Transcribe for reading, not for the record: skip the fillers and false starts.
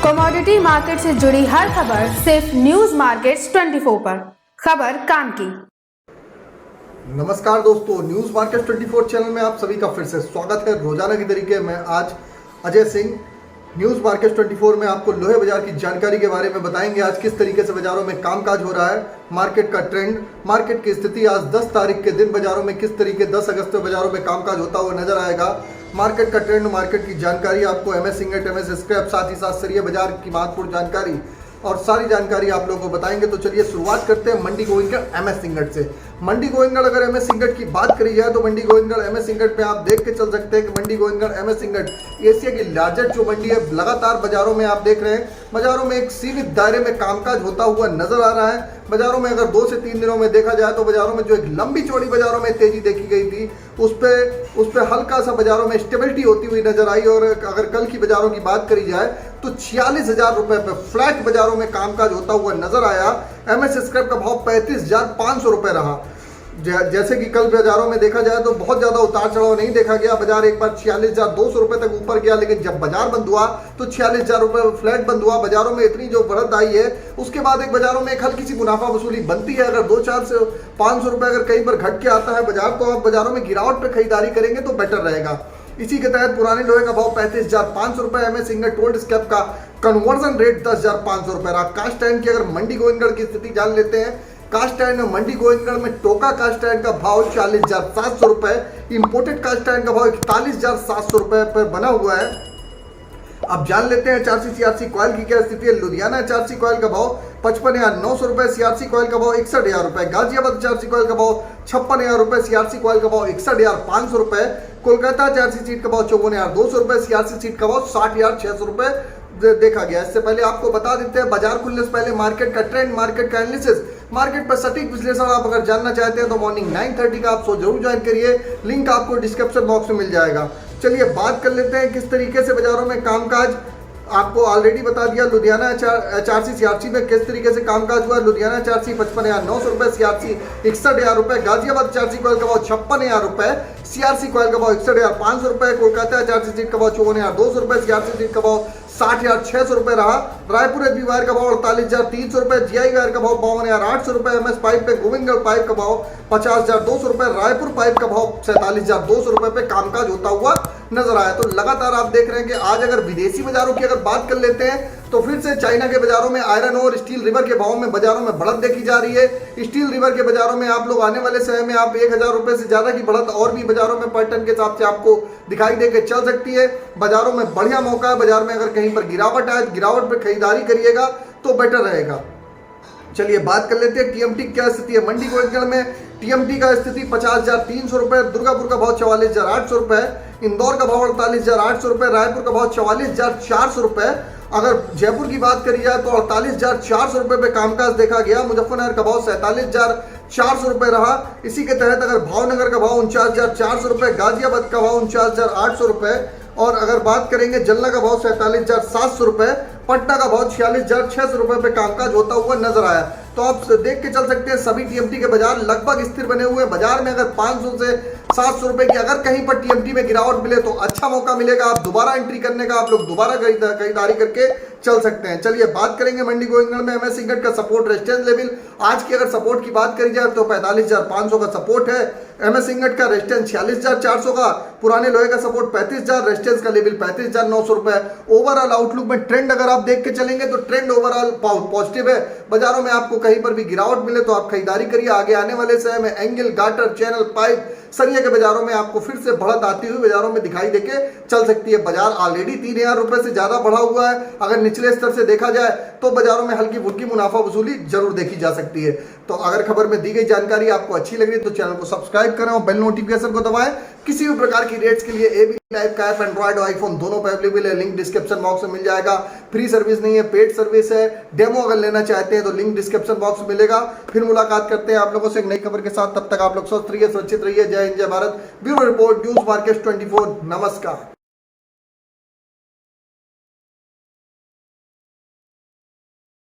Commodity market से जुड़ी हर खबर सिर्फ न्यूज मार्केट्स 24 पर। खबर काम की। नमस्कार दोस्तों, न्यूज मार्केट 24 चैनल में आप सभी का फिर से स्वागत है। रोजाना की तरीके मैं आज अजय सिंह न्यूज मार्केट 24 में आपको लोहे बाजार की जानकारी के बारे में बताएंगे। आज किस तरीके से बाजारों में कामकाज हो रहा है, मार्केट का ट्रेंड, मार्केट की स्थिति। आज 10 तारीख के दिन बाजारों में किस तरीके 10 अगस्त को बाजारों में कामकाज होता हुआ नजर आएगा। मार्केट का ट्रेंड, मार्केट की जानकारी आपको एमएस इंगट, एमएस स्क्रैप, साथ ही साथ सरिया बाजार की महत्वपूर्ण जानकारी और सारी जानकारी आप लोगों को बताएंगे। तो चलिए शुरुआत करते हैं मंडी गोविंदगढ़ एमएस इंगट से। मंडी गोविंदगढ़ अगर एमएस इंगट की बात करी जाए तो मंडी गोविंदगढ़ एमएस इंगट में आप देख के चल सकते हैं कि मंडी गोविंदगढ़ एमएस इंगट एशिया की लार्जेस्ट जो मंडी है, लगातार बाजारों में आप देख रहे हैं बाजारों में एक सीमित दायरे में कामकाज होता हुआ नजर आ रहा है। बाजारों में अगर 2 से 3 दिनों में देखा जाए तो बाजारों में जो एक लंबी चौड़ी बाजारों में तेजी देखी गई थी उस पे हल्का सा बाजारों में स्टेबिलिटी होती हुई नजर आई। और अगर कल की बाजारों की बात करी जाए तो 46,000 रुपए पे फ्लैट बाजारों में कामकाज होता हुआ नजर आया। एमएस स्क्रैप का भाव 35,500 रुपए रहा। जैसे कि कल बाजारों में देखा जाए तो बहुत ज्यादा उतार चढ़ाव नहीं देखा गया। बाजार एक बार 46,200 रुपए तक ऊपर गया, लेकिन जब बाजार बंद हुआ तो 46,000 रुपए फ्लैट बंद हुआ। बाजारों में इतनी जो बढ़त आई है उसके बाद एक बाजारों में एक हल्की सी मुनाफा वसूली बनती है। अगर 2-4 से 500 रुपए अगर कहीं पर घट के आता है बाजार तो आप बाजारों में गिरावट पर खरीदारी करेंगे तो बेटर रहेगा। इसी के तहत पुराने लोहे का भाव 35,500 रुपए, एमएस इंगट टोल्ड स्क्रैप का कन्वर्जन रेट 10,500 रुपए रहा। कास्ट आयरन की अगर मंडी गोविंदगढ़ की स्थिति जान लेते हैं। कास्ट आयरन में मंडी गोविंदगढ़ में टोका कास्ट आयरन का भाव 40,700 रुपए, इंपोर्टेड कास्ट आयरन का भाव 41,700 रुपए पर बना हुआ है। अब जान लेते हैं HRC CRC कॉइल की क्या स्थिति है। लुधियाना HRC कॉइल का भाव 55,900 रुपए, CRC कॉइल का भाव 61,000 रुपए। गाजियाबाद HRC कॉइल का भाव 56,000 रुपए, CRC कॉइल का भाव 61,500 रुपए। कोलकाता HRC सीट का भाव 54,200 रुपए, CRC सीट का भाव 60,600 रुपए देखा गया। इससे पहले आपको बता देते हैं बाजार खुलने से पहले मार्केट का ट्रेंड, मार्केट का एनालिसिस, मार्केट पर सटीक विश्लेषण आप अगर जानना चाहते हैं तो मॉर्निंग 9:30 का आप शो जरूर ज्वाइन करिए। लिंक आपको डिस्क्रिप्शन बॉक्स में मिल जाएगा। चलिए बात कर लेते हैं किस तरीके से बाजारों में कामकाज। आपको ऑलरेडी बता दिया लुधियाना HRC CRC में किस तरीके से कामकाज हुआ। लुधियाना HRC 55,900 रुपए, CRC 61,000 रुपए। गाजियाबाद HRC कॉइल का भाव 56,000 रुपए, CRC कॉइल का भाव 61,500 रुपए। कोलकाता HRC सीट का भाव 54,200 रुपए, CRC सीट का भाव 60,600 रुपए रहा। रायपुर एचबी वायर का भाव 48,300 रुपए, GI वायर का भाव 52,800 रुपए। एमएस पाइप पे गोविंदगढ़ पाइप का भाव 50,200 रुपए, रायपुर पाइप का भाव 47,200 रुपए पे कामकाज होता हुआ नजर आया। तो लगातार आप देख रहे हैं कि आज अगर विदेशी बाजारों की अगर बात कर लेते हैं तो फिर से चाइना के बाजारों में आयरन और स्टील रिवर के भाव में बाजारों में बढ़त देखी जा रही है। स्टील रिवर के बाजारों में आप लोग आने वाले समय में आप 1,000 रुपए से ज्यादा की बढ़त और भी बाजारों में पर टन के हिसाब से आपको दिखाई दे के चल सकती है। बाजारों में बढ़िया मौका है। बाजार में अगर कहीं पर गिरावट आए, गिरावट पर खरीदारी करिएगा तो बेटर रहेगा। चलिए बात कर लेते हैं टीएमटी क्या स्थिति है। मंडी गोविंदगढ़ में टीएमटी का स्थिति 50,300 रुपए, दुर्गापुर का भाव 44,800 रुपए, इंदौर का भाव 48,800 रुपए, रायपुर का भाव 44,400 रुपए। अगर जयपुर की बात करी जाए तो 48,400 रुपए पे कामकाज देखा गया। मुजफ्फरनगर का भाव 47,400 रुपए रहा। इसी के तहत अगर भावनगर का भाव 49,400 रुपए, गाजियाबाद का भाव 49,800 रुपए और अगर बात करेंगे जलना का भाव 47,700 रुपए, पटना का भाव 46,600 रुपए पे कामकाज होता हुआ नजर आया। तो आप देख के चल सकते हैं सभी टीएमटी के बाजार लगभग स्थिर बने हुए। बाजार में अगर 500 से 700 रुपए की अगर कहीं पर टीएमटी में गिरावट मिले तो अच्छा मौका मिलेगा आप दोबारा एंट्री करने का। आप लोग दोबारा खरीदारी करके चल सकते हैं। चलिए बात करेंगे मंडी गोविंदगढ़ में एमएस इंगट का सपोर्ट रेजिस्टेंस लेवल। आज की अगर सपोर्ट की बात करी जाए तो 45,500 का सपोर्ट है। एमएस इंगट का रेजिस्टेंस 46,400 का, पुराने लोहे का सपोर्ट 35,000, रेजिस्टेंस का लेवल 35,900 रुपए। ओवरऑल आउटलुक में ट्रेंड अगर आप देख के चलेंगे तो ट्रेंड ओवरऑल पॉजिटिव है। बाजारों में आपको कहीं पर भी गिरावट मिले तो आप खरीदारी करिए। आगे आने वाले समय में एंगल, गाटर, चैनल, पाइप, सरिया के बाजारों में आपको फिर से बढ़त आती हुई बाजारों में दिखाई देके चल सकती है। बाजार ऑलरेडी 3,000 रुपए से ज्यादा बढ़ा हुआ है। अगर निचले स्तर से देखा जाए तो बाजारों में हल्की फुल्की मुनाफा वसूली जरूर देखी जा सकती है। तो अगर खबर में दी गई जानकारी आपको अच्छी लग रही है तो चैनल को सब्सक्राइब करें और बेल नोटिफिकेशन को दबाएं। किसी भी प्रकार की रेट्स के लिए एबी लाइव का ऐप एंड्रॉइड और आईफोन दोनों पर अवेलेबल है। लिंक डिस्क्रिप्शन बॉक्स में मिल जाएगा। फ्री सर्विस नहीं है, पेड सर्विस है। डेमो अगर लेना चाहते हैं तो लिंक डिस्क्रिप्शन बॉक्स में मिलेगा। फिर मुलाकात करते हैं आप लोगों से एक नई खबर के साथ। तब तक आप लोग स्वस्थ रहिए, सुरक्षित रहिए। जय हिंद, जय Bharat. Bureau report, news market 24। नमस्कार।